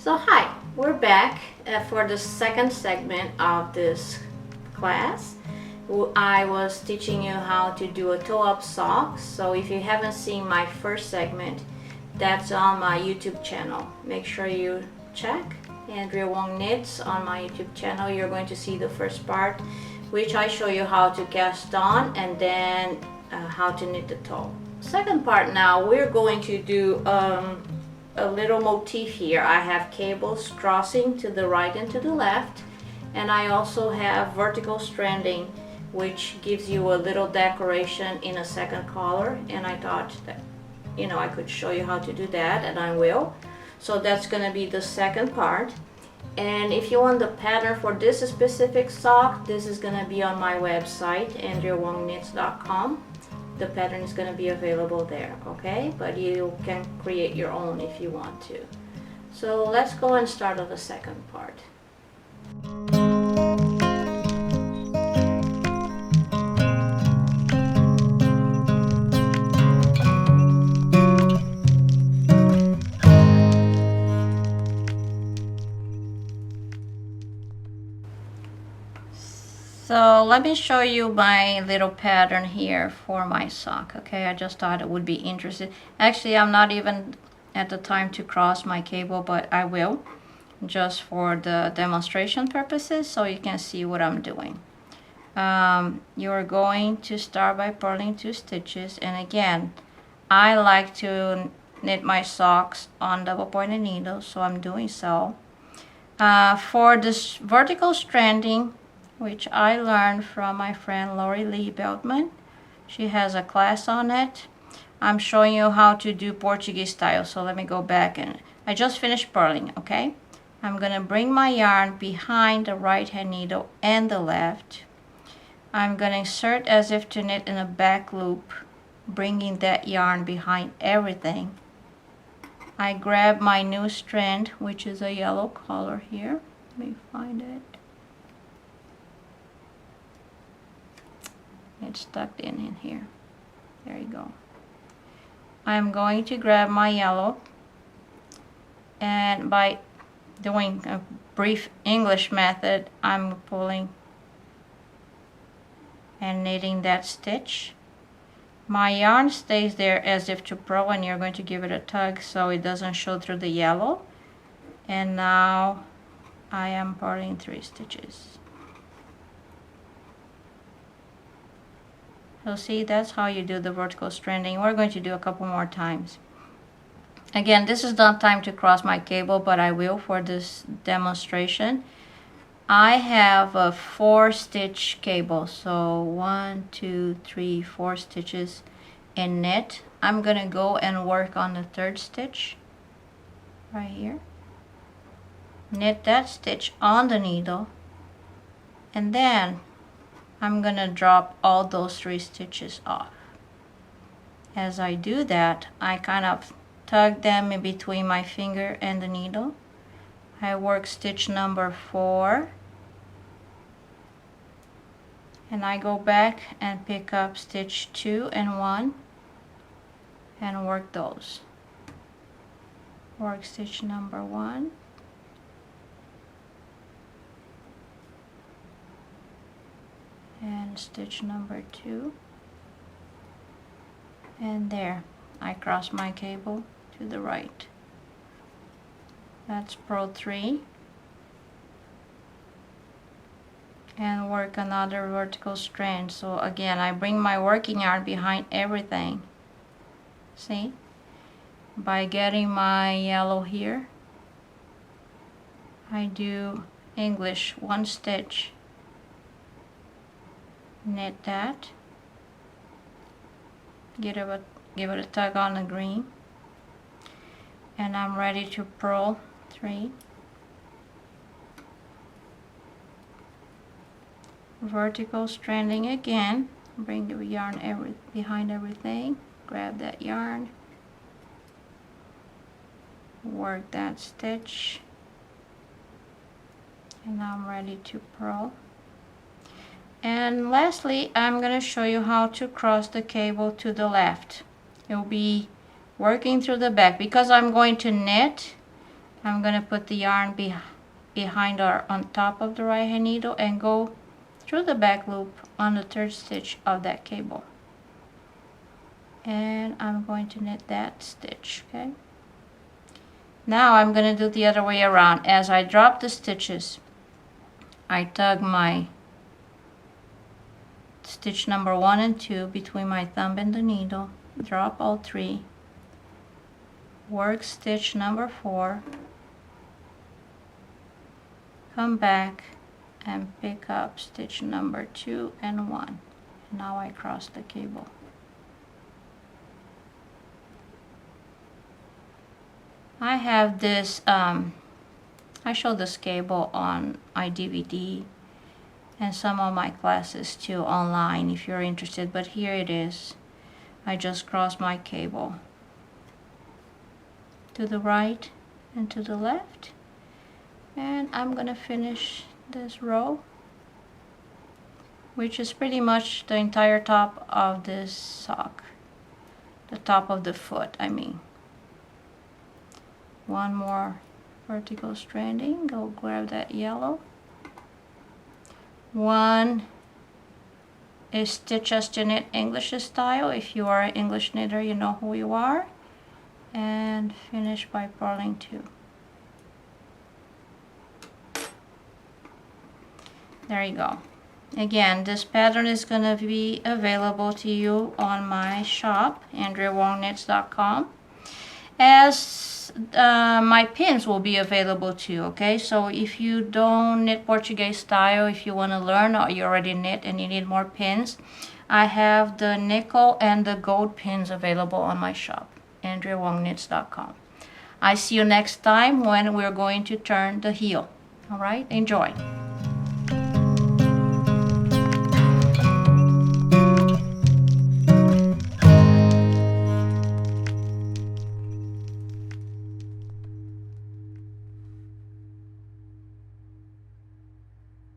So hi, we're back for the second segment of this class. I was teaching you how to do a toe-up sock. So if you haven't seen my first segment, that's on my YouTube channel. Make sure you check Andrea Wong Knits on my YouTube channel. You're going to see the first part, which I show you how to cast on and then how to knit the toe. Second part now, we're going to do a little motif here. I have cables crossing to the right and to the left, and I also have vertical stranding, which gives you a little decoration in a second color, and I thought that I could show you how to do that, and I will. So that's gonna be the second part. And if you want the pattern for this specific sock, this is gonna be on my website, andreawongknits.com. The pattern is going to be available there, okay? But you can create your own if you want to. So let's go and start on the second part. So let me show you my little pattern here for my sock, okay? I just thought it would be interesting. Actually, I'm not even at the time to cross my cable, but I will, just for the demonstration purposes, so you can see what I'm doing. You're going to start by purling 2 stitches, and again, I like to knit my socks on double pointed needles, so I'm doing so. For this vertical stranding, which I learned from my friend Lori Lee Beltman. She has a class on it. I'm showing you how to do Portuguese style. So let me go back, and I just finished purling, okay? I'm gonna bring my yarn behind the right hand needle and the left. I'm gonna insert as if to knit in a back loop, bringing that yarn behind everything. I grab my new strand, which is a yellow color here. Let me find it. It's tucked in here. There you go. I'm going to grab my yellow, and by doing a brief English method, I'm pulling and knitting that stitch. My yarn stays there as if to purl, and you're going to give it a tug so it doesn't show through the yellow. And now I am purling 3 stitches. So see, that's how you do the vertical stranding. We're going to do a couple more times. Again, this is not time to cross my cable, but I will for this demonstration. I have a 4 stitch cable, so 1, 2, 3, 4 stitches in knit. I'm gonna go and work on the 3rd stitch right here. Knit that stitch on the needle, and then I'm gonna drop all those 3 stitches off. As I do that, I kind of tug them in between my finger and the needle. I work stitch number 4, and I go back and pick up stitch 2 and 1 and work those. Work stitch number 1, and stitch number 2, and there I cross my cable to the right. That's purl 3, and work another vertical strand. So again, I bring my working yarn behind everything. See, by getting my yellow here, I do English 1 stitch, knit that, give it a tug on the green, and I'm ready to purl 3, vertical stranding again, bring the yarn behind everything, grab that yarn, work that stitch, and I'm ready to purl. And lastly, I'm going to show you how to cross the cable to the left. You'll be working through the back because I'm going to knit I'm gonna put the yarn behind or on top of the right hand needle and go through the back loop on the third stitch of that cable. And I'm going to knit that stitch, okay? Now I'm going to do the other way around. As I drop the stitches, I tug my stitch number 1 and 2 between my thumb and the needle, drop all 3, work stitch number 4, come back and pick up stitch number 2 and 1. Now I cross the cable. I have this, I show this cable on my DVD and some of my classes too online if you're interested, but here it is. I just cross my cable to the right and to the left, and I'm gonna finish this row, which is pretty much the entire top of this sock, the top of the foot, I mean. One more vertical stranding, go grab that yellow. One is Stitch As to Knit English style. If you are an English knitter, you know who you are. And finish by purling 2. There you go. Again, this pattern is going to be available to you on my shop, AndreaWongKnits.com, as my pins will be available too, okay? So if you don't knit Portuguese style, if you want to learn, or you already knit and you need more pins, I have the nickel and the gold pins available on my shop, AndreaWongKnits.com. I see you next time when we're going to turn the heel. All right, enjoy.